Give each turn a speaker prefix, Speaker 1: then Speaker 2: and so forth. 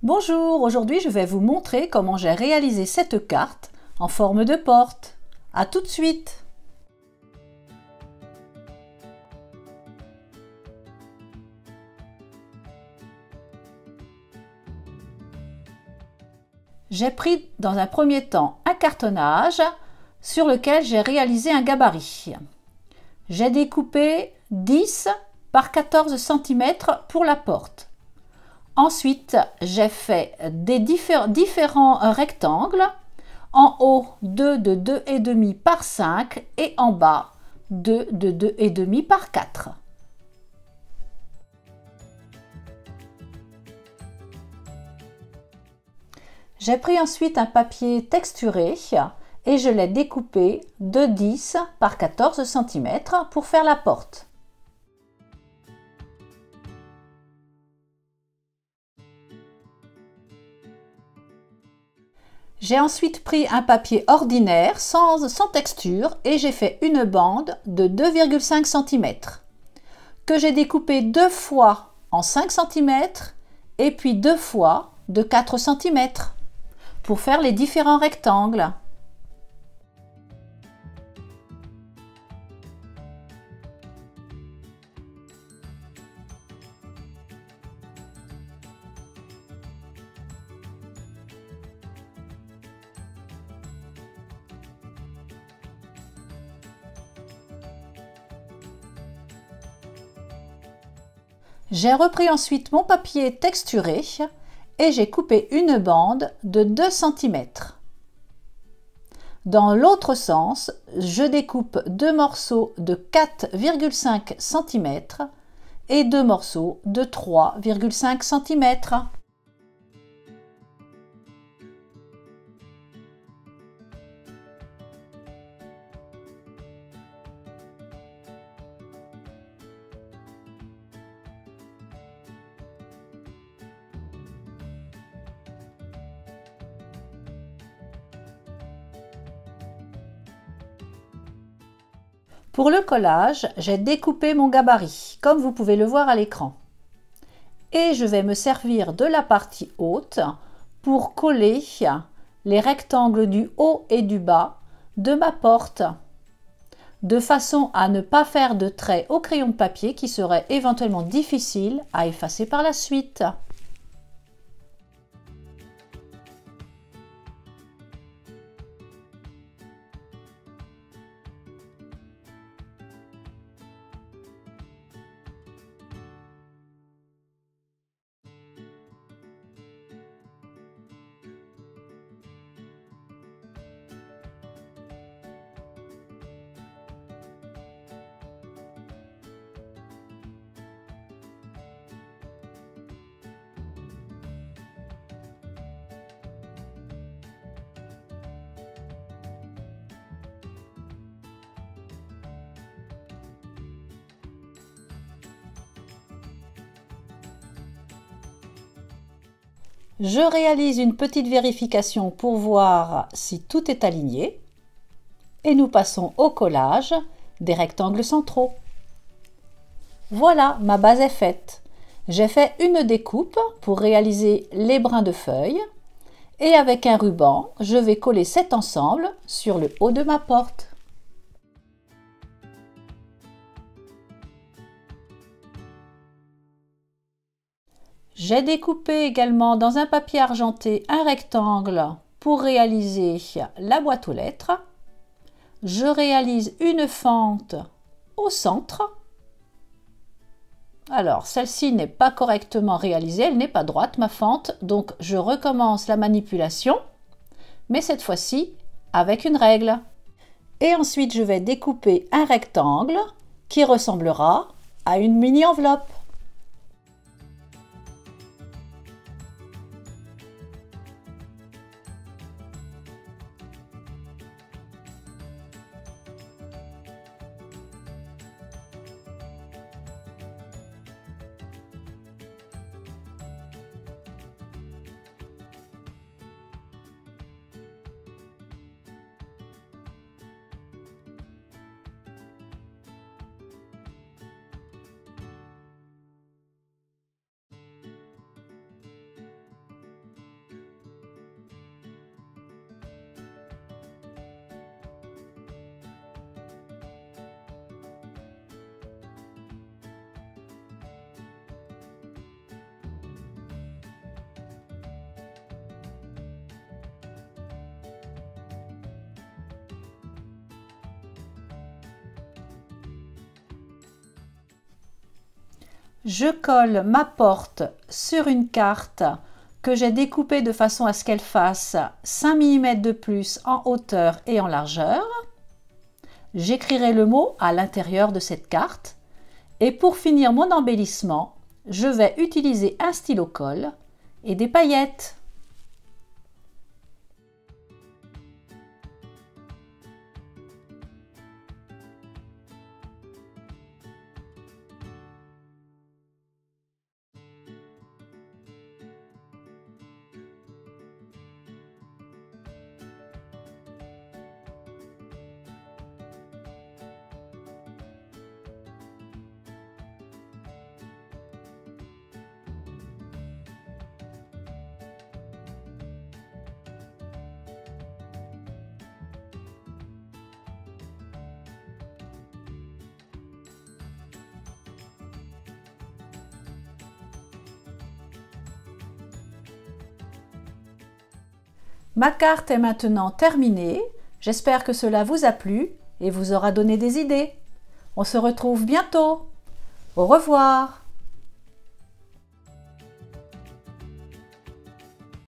Speaker 1: Bonjour, aujourd'hui je vais vous montrer comment j'ai réalisé cette carte en forme de porte. À tout de suite! J'ai pris dans un premier temps un cartonnage sur lequel j'ai réalisé un gabarit. J'ai découpé 10 par 14 cm pour la porte. Ensuite, j'ai fait des différents rectangles. En haut, 2 de 2,5 par 5 et en bas, 2 de 2,5 par 4. J'ai pris ensuite un papier texturé et je l'ai découpé de 10 par 14 cm pour faire la porte. J'ai ensuite pris un papier ordinaire sans texture et j'ai fait une bande de 2,5 cm que j'ai découpé 2 fois en 5 cm et puis 2 fois de 4 cm pour faire les différents rectangles. J'ai repris ensuite mon papier texturé et j'ai coupé une bande de 2 cm. Dans l'autre sens, je découpe 2 morceaux de 4,5 cm et 2 morceaux de 3,5 cm. Pour le collage, j'ai découpé mon gabarit, comme vous pouvez le voir à l'écran. Et je vais me servir de la partie haute pour coller les rectangles du haut et du bas de ma porte, de façon à ne pas faire de traits au crayon de papier qui serait éventuellement difficile à effacer par la suite. Je réalise une petite vérification pour voir si tout est aligné et nous passons au collage des rectangles centraux. Voilà, ma base est faite. J'ai fait une découpe pour réaliser les brins de feuilles et avec un ruban, je vais coller cet ensemble sur le haut de ma porte. J'ai découpé également dans un papier argenté un rectangle pour réaliser la boîte aux lettres. Je réalise une fente au centre. Alors, celle-ci n'est pas correctement réalisée, elle n'est pas droite, ma fente, donc je recommence la manipulation, mais cette fois-ci avec une règle. Et ensuite, je vais découper un rectangle qui ressemblera à une mini-enveloppe. Je colle ma porte sur une carte que j'ai découpée de façon à ce qu'elle fasse 5 mm de plus en hauteur et en largeur. J'écrirai le mot à l'intérieur de cette carte. Et pour finir mon embellissement, je vais utiliser un stylo colle et des paillettes. Ma carte est maintenant terminée. J'espère que cela vous a plu et vous aura donné des idées. On se retrouve bientôt. Au revoir.